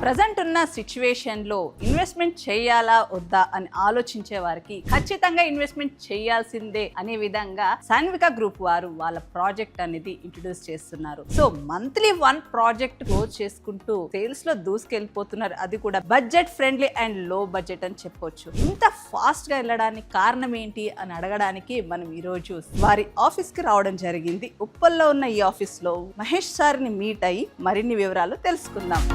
Present ఉన్న సిచ్యువేషన్లో investment చేయాలా వద్దా అని ఆలోచించే వారికి ఖచ్చితంగా ఇన్వెస్ట్మెంట్ చేయాల్సిందే అనే విధంగా సాన్విక గ్రూప్ వారు వాళ్ళ ప్రాజెక్ట్ అనేది ఇంట్రడ్యూస్ చేస్తున్నారు. సో మంత్లీ 1 ప్రాజెక్ట్ క్లోజ్ చేసుకుంటూ సేల్స్ లో దూసుకెళ్ళిపోతున్నారు. అది కూడా బడ్జెట్ ఫ్రెండ్లీ అండ్ లో బడ్జెట్ అని చెప్పొచ్చు. ఇంత ఫాస్ట్ గా వెళ్ళడానికి కారణం ఏంటి అని అడగడానికి మనం ఈ రోజు వారి ఆఫీస్ కి రావడం జరిగింది. ఉప్పల్లో ఉన్న ఈ ఆఫీస్ లో మహేష్ సార్ని మీట్ అయ్యి మరిన్ని వివరాలు తెలుసుకుందాం.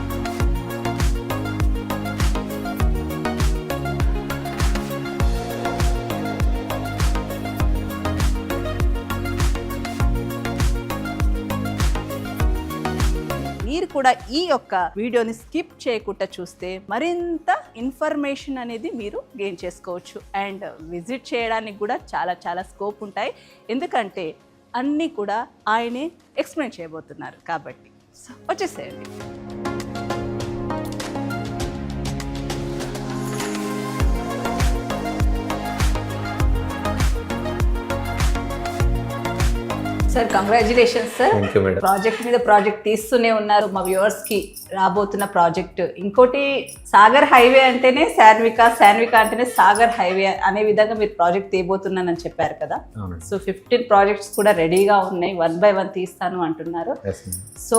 మీరు కూడా ఈ యొక్క వీడియోని స్కిప్ చేయకుండా చూస్తే మరింత ఇన్ఫర్మేషన్ అనేది మీరు గెయిన్ చేసుకోవచ్చు. అండ్ విజిట్ చేయడానికి కూడా చాలా స్కోప్ ఉంటాయి. ఎందుకంటే అన్నీ కూడా ఆయనే ఎక్స్ప్లెయిన్ చేయబోతున్నారు కాబట్టి వచ్చేసేయండి. Sir congratulations sir. ప్రాజెక్ట్ మీద ప్రాజెక్ట్ తీస్తూనే ఉన్నారు. మా వ్యూవర్స్ కి రాబోతున్న ప్రాజెక్ట్ ఇంకోటి సాగర్ హైవే అంటేనే శాన్విక అంటేనే సాగర్ హైవే అనే విధంగా మీరు ప్రాజెక్ట్ తీయబోతున్నానని చెప్పారు కదా. సో 15 ప్రాజెక్ట్స్ కూడా రెడీగా ఉన్నాయి. 1 by 1 తీస్తాను అంటున్నారు. సో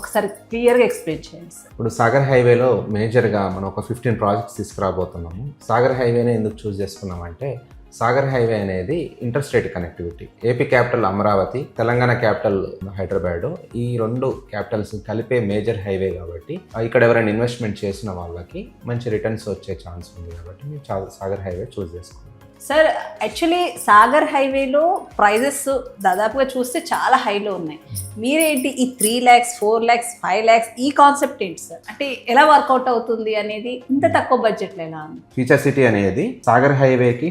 ఒకసారి క్లియర్ గా ఎక్స్ప్లెయిన్ చేయండి సార్. ఇప్పుడు సాగర్ హైవేలో మేజర్ గా మనం ఒక 15 ప్రాజెక్ట్స్ తీసుకురాబోతున్నాము. సాగర్ హైవేనే ఎందుకు చూస్ చేసుకున్నామంటే సాగర్ హైవే అనేది inter state connectivity. AP capital Amaravati, Telangana capital Hyderabad, ఈ 2 క్యాపిటల్స్ కలిపే మేజర్ హైవే కాబట్టి ఇక్కడ ఎవరైనా ఇన్వెస్ట్మెంట్ చేసిన వాళ్ళకి మంచి రిటర్న్స్ వచ్చే ఛాన్స్ ఉంది కాబట్టి మేము సాగర్ హైవే చూస్ చేసుకున్నాం. సార్ యాక్చువల్లీ సాగర్ హైవేలో ప్రైజెస్ దాదాపుగా చూస్తే చాలా హైలో ఉన్నాయి. మీరేంటి ఈ 3 lakhs 4 lakhs 5 lakhs ఈ కాన్సెప్ట్ ఏంటి సార్? అంటే ఎలా వర్కౌట్ అవుతుంది అనేది ఇంత తక్కువ బడ్జెట్లో ఎలా ఉంది? ఫ్యూచర్ సిటీ అనేది సాగర్ హైవేకి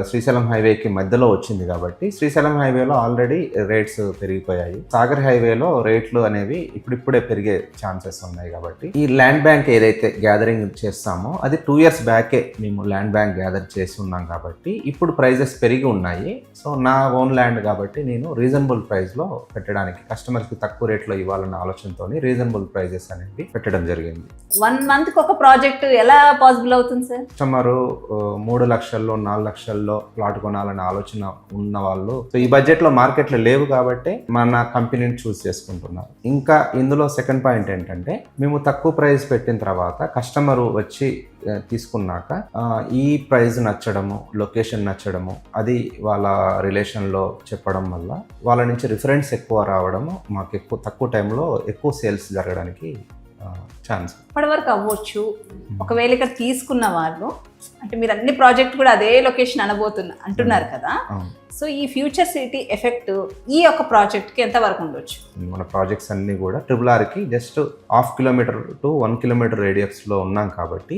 శ్రీశైలం హైవేకి మధ్యలో వచ్చింది కాబట్టి శ్రీశైలం హైవేలో ఆల్రెడీ రేట్స్ పెరిగిపోయాయి. సాగర్ హైవేలో రేట్లు అనేవి ఇప్పుడిప్పుడే పెరిగే ఛాన్సెస్ ఉన్నాయి కాబట్టి ఈ ల్యాండ్ బ్యాంక్ ఏదైతే గ్యాదరింగ్ చేస్తామో అది 2 years బ్యాకే మేము ల్యాండ్ బ్యాంక్ గ్యాదర్ చేసి ఉన్నాం కాబట్టి ఇప్పుడు ప్రైజెస్ పెరిగి ఉన్నాయి. సో నా ఓన్ ల్యాండ్ కాబట్టి నేను రీజనబుల్ ప్రైస్ లో పెట్టడానికి, కస్టమర్ కి తక్కువ రేట్లో ఇవ్వాలన్న ఆలోచనతో రీజనబుల్ ప్రైజెస్ అనేది పెట్టడం జరిగింది. 1 month కి ఒక ప్రాజెక్ట్ ఎలా పాసిబుల్ అవుతుంది సార్? కస్టమర్ 3 లక్షల్లో 4 లక్షల్లో ప్లాట్ కొనాలనే ఆలోచన ఉన్న వాళ్ళు సో ఈ బడ్జెట్ లో మార్కెట్లో లేవు కాబట్టి మన కంపెనీని చూస్ చేసుకుంటున్నారు. ఇంకా ఇందులో సెకండ్ పాయింట్ ఏంటంటే మేము తక్కువ ప్రైస్ పెట్టిన తర్వాత కస్టమర్ వచ్చి తీసుకున్నాక ఈ ప్రైస్ నచ్చడము, లొకేషన్ నచ్చడము, అది వాళ్ళ రిలేషన్లో చెప్పడం వల్ల వాళ్ళ నుంచి రిఫరెన్స్ ఎక్కువ రావడము, మాకు ఎక్కువ తక్కువ టైంలో ఎక్కువ సేల్స్ జరగడానికి ఛాన్స్ ఇప్పటివరకు అవ్వచ్చు. ఒకవేళ ఇక్కడ తీసుకున్న వాళ్ళు అంటే మీరు అన్ని ప్రాజెక్ట్ కూడా అదే లొకేషన్ అంటున్నారు కదా. సో ఈ ఫ్యూచర్ సిటీ ఎఫెక్ట్ ఈ యొక్క ప్రాజెక్ట్కి ఎంత వరకు ఉండొచ్చు? మన ప్రాజెక్ట్స్ అన్ని కూడా RRRకి జస్ట్ 1/2 kilometer to 1 kilometer రేడియస్లో ఉన్నాం కాబట్టి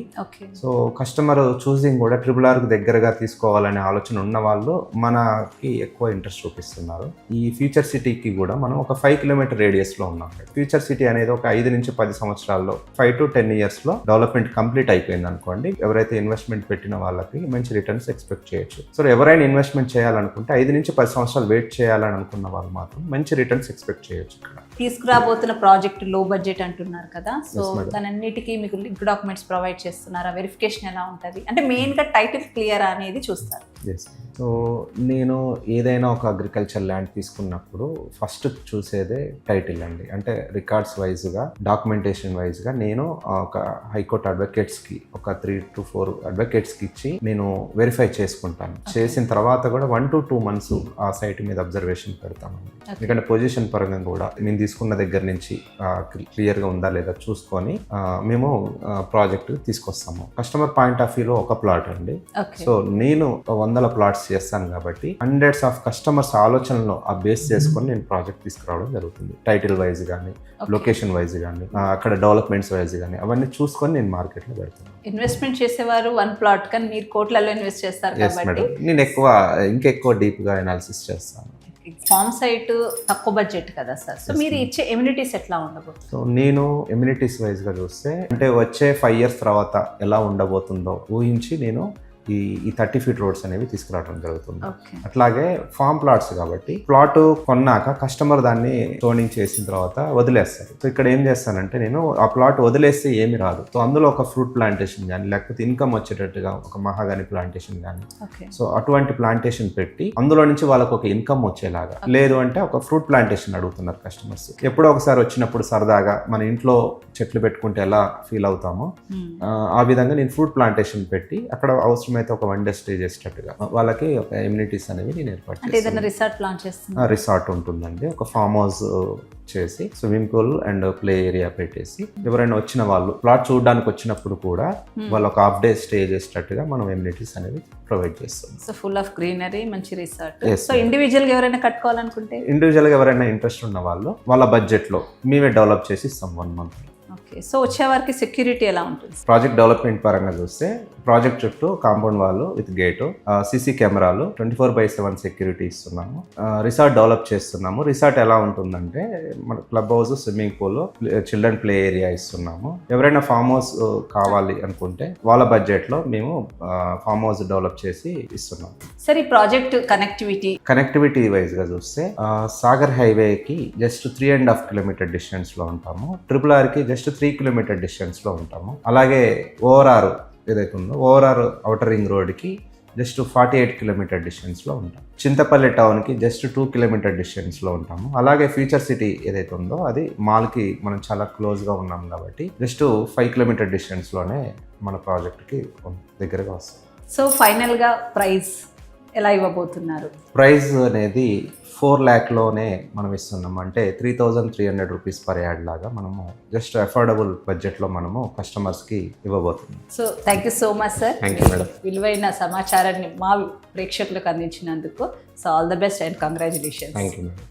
సో కస్టమర్ చూసింగ్ కూడా RRRకి దగ్గరగా తీసుకోవాలనే ఆలోచన ఉన్న వాళ్ళు మనకి ఎక్కువ ఇంట్రెస్ట్ చూపిస్తున్నారు. ఈ ఫ్యూచర్ సిటీకి కూడా మనం ఒక 5 kilometer రేడియస్లో ఉన్నాం. ఫ్యూచర్ సిటీ అనేది ఒక 5 నుంచి 10 సంవత్సరాల్లో 5 to 10 yearsలో డెవలప్మెంట్ కంప్లీట్ అయిపోయింది అనుకోండి. ఎవరైతే ఇన్వెస్ట్మెంట్ పెట్టిన వాళ్ళకి మంచి రిటర్న్స్ ఎక్స్పెక్ట్ చేయొచ్చు. సో ఎవరైనా ఇన్వెస్ట్మెంట్ చేయాలనుకుంటే 5 నుంచి 10 సంవత్సరాలు వెయిట్ చేయాలని అనుకున్న వాళ్ళు మాత్రం మంచి రిటర్న్స్ ఎక్స్పెక్ట్ చేయొచ్చు. ఇక్కడ తీసుకురాబోతున్న ప్రాజెక్ట్ లో బడ్జెట్ అంటున్నారు కదా. సో దానన్నిటికీ మీకు లింక్ డాక్యుమెంట్స్ ప్రొవైడ్ చేస్తున్నారా? వెరిఫికేషన్ ఎలా ఉంటుంది? అంటే మెయిన్ గా టైటిల్ క్లియర్ అనేది చూస్తారు. సో నేను ఏదైనా ఒక అగ్రికల్చర్ ల్యాండ్ తీసుకున్నప్పుడు ఫస్ట్ చూసేదే టైటిల్ అండి. అంటే రికార్డ్స్ వైజ్గా, డాక్యుమెంటేషన్ వైజ్గా నేను ఒక హైకోర్టు అడ్వకేట్స్కి ఒక 3 to 4 అడ్వకేట్స్కి ఇచ్చి నేను వెరిఫై చేసుకుంటాను. చేసిన తర్వాత కూడా 1 to 2 months ఆ సైట్ మీద అబ్జర్వేషన్ పెడతామండి. ఎందుకంటే పొజిషన్ పరంగా కూడా నేను తీసుకున్న దగ్గర నుంచి క్లియర్గా ఉందా లేదా చూసుకొని మేము ప్రాజెక్ట్ తీసుకొస్తాము. కస్టమర్ పాయింట్ ఆఫ్ వ్యూలో ఒక ప్లాట్ అండి. సో నేను 100 plots చేస్తాను కాబట్టి హండ్రెడ్స్ ఆఫ్ కస్టమర్స్ ఆలోచనలో ఆ బేస్ చేసుకొని నేను ప్రాజెక్ట్ తీసుకురావడం జరుగుతుంది. టైటిల్ వైజ్ కానీ, లొకేషన్ వైజ్ కానీ, అక్కడ డెవలప్మెంట్స్ వైజ్ కానీ అవన్నీ చూసుకొని నేను మార్కెట్లో పెడతాను. ఇన్వెస్ట్మెంట్ చేసేవారు 1 plot కానీ మీరు కోట్లలో ఇన్వెస్ట్ చేస్తారు కాబట్టి నేను ఇంకెక్కువ డీప్ గా అనాలిసిస్ చేస్తాను. ఫామ్ సైట్ తక్కువ బడ్జెట్ కదా సార్. సో మీరు ఇచ్చే ఎమ్యూనిటీస్ ఎట్లా ఉండబోతుంది? సో నేను ఎమ్యూనిటీస్ వైజ్ గా చూస్తే అంటే వచ్చే 5 years తర్వాత ఎలా ఉండబోతుందో ఊహించి నేను ఈ 30 ఫీట్ రోడ్స్ అనేవి తీసుకురావడం జరుగుతుంది. ఓకే. అట్లాగే ఫామ్ ప్లాట్స్ కాబట్టి ప్లాట్ కొన్నాక కస్టమర్ దాన్ని టోనింగ్ చేసిన తర్వాత వదిలేస్తారు. సో ఇక్కడ ఏం చేస్తానంటే నేను ఆ ప్లాట్ వదిలేస్తే ఏమి రాదు. సో అందులో ఒక ఫ్రూట్ ప్లాంటేషన్ కానీ లేకపోతే ఇన్కమ్ వచ్చేటట్టుగా ఒక మహాగాని ప్లాంటేషన్ కానీ, ఓకే. సో అటువంటి ప్లాంటేషన్ పెట్టి అందులో నుంచి వాళ్ళకు ఒక ఇన్కమ్ వచ్చేలాగా, లేదు అంటే ఒక ఫ్రూట్ ప్లాంటేషన్ అడుగుతున్నారు కస్టమర్స్. ఎప్పుడో ఒకసారి వచ్చినప్పుడు సరదాగా మన ఇంట్లో చెట్లు పెట్టుకుంటే ఎలా ఫీల్ అవుతామో ఆ విధంగా నేను ఫ్రూట్ ప్లాంటేషన్ పెట్టి అక్కడ అవసరమైతే ఒక 1 డే స్టే చేసేటట్టుగా వాళ్ళకి ఒక ఎమ్యూనిటీస్ అనేవి నేను ఏర్పాటు అంటే ఏదైనా రిసార్ట్ ప్లాన్ చేస్తున్నా? రిసార్ట్ ఉంటుందండి. ఒక ఫామ్ హౌస్ చేసి swimming pool and play area పెట్టేసి ఎవరైనా వచ్చిన వాళ్ళు ప్లాట్ చూడడానికి వచ్చినప్పుడు కూడా వాళ్ళు ఒక హాఫ్ డే స్టే చేసేటట్టుగా మనం ఎమ్యూనిటీస్ అనేవి ప్రొవైడ్ చేస్తాం. సో ఫుల్ ఆఫ్ గ్రీనరీ, మంచి రిసార్ట్. Yes, సో ఇండివిజువల్ గా ఎవరైనా కట్టుకోవాలనుకుంటే ఇండివిజువల్గా ఎవరైనా ఇంట్రెస్ట్ ఉన్న వాళ్ళు వాళ్ళ బడ్జెట్లో మేమే డెవలప్ చేసి ఇస్తాం 1 month. ఓకే. సో వచ్చే వారికి సెక్యూరిటీ ఎలా ఉంటుంది? ప్రాజెక్ట్ డెవలప్మెంట్ పరంగా చూస్తే ప్రాజెక్ట్ చుట్టూ కాంపౌండ్ వాళ్ళు విత్ గేటు, సీసీ కెమెరాలు, 24/7 సెక్యూరిటీ ఇస్తున్నాము. రిసార్ట్ డెవలప్ చేస్తున్నాము. రిసార్ట్ ఎలా ఉంటుందంటే మన club house, swimming pool, children play area ఇస్తున్నాము. ఎవరైనా ఫామ్ హౌస్ కావాలి అనుకుంటే వాళ్ళ బడ్జెట్లో మేము ఫామ్ హౌస్ డెవలప్ చేసి ఇస్తున్నాము. సరే, ఈ ప్రాజెక్ట్ కనెక్టివిటీ వైజ్గా చూస్తే సాగర్ హైవేకి జస్ట్ 3.5 కిలోమీటర్ డిస్టెన్స్లో ఉంటాము. RRRకి జస్ట్ 3 కిలోమీటర్ డిస్టెన్స్లో ఉంటాము. అలాగే ORR ఏదైతే ఉందో ORR ఔటర్ రింగ్ రోడ్కి జస్ట్ 48 కిలోమీటర్ డిస్టెన్స్లో ఉంటాం. చింతపల్లి టౌన్కి జస్ట్ 2 కిలోమీటర్ డిస్టెన్స్లో ఉంటాము. అలాగే ఫ్యూచర్ సిటీ ఏదైతే ఉందో అది మాల్కి మనం చాలా క్లోజ్గా ఉన్నాం కాబట్టి జస్ట్ 5 కిలోమీటర్ డిస్టెన్స్లోనే మన ప్రాజెక్ట్కి దగ్గరగా వస్తుంది. సో ఫైనల్గా ప్రైస్ ఎలా ఇవ్వబోతున్నారు? ప్రైస్ అనేది 4 lakhలోనే మనం ఇస్తున్నాము. అంటే 3,300 రూపీస్ పర్ యార్డ్ లాగా మనము జస్ట్ అఫోర్డబుల్ బడ్జెట్లో మనము కస్టమర్స్కి ఇవ్వబోతున్నాం. So thank you so much sir. Thank you madam. విలువైన సమాచారాన్ని మా ప్రేక్షకులకు అందించినందుకు. So all the best and congratulations. Thank you madam.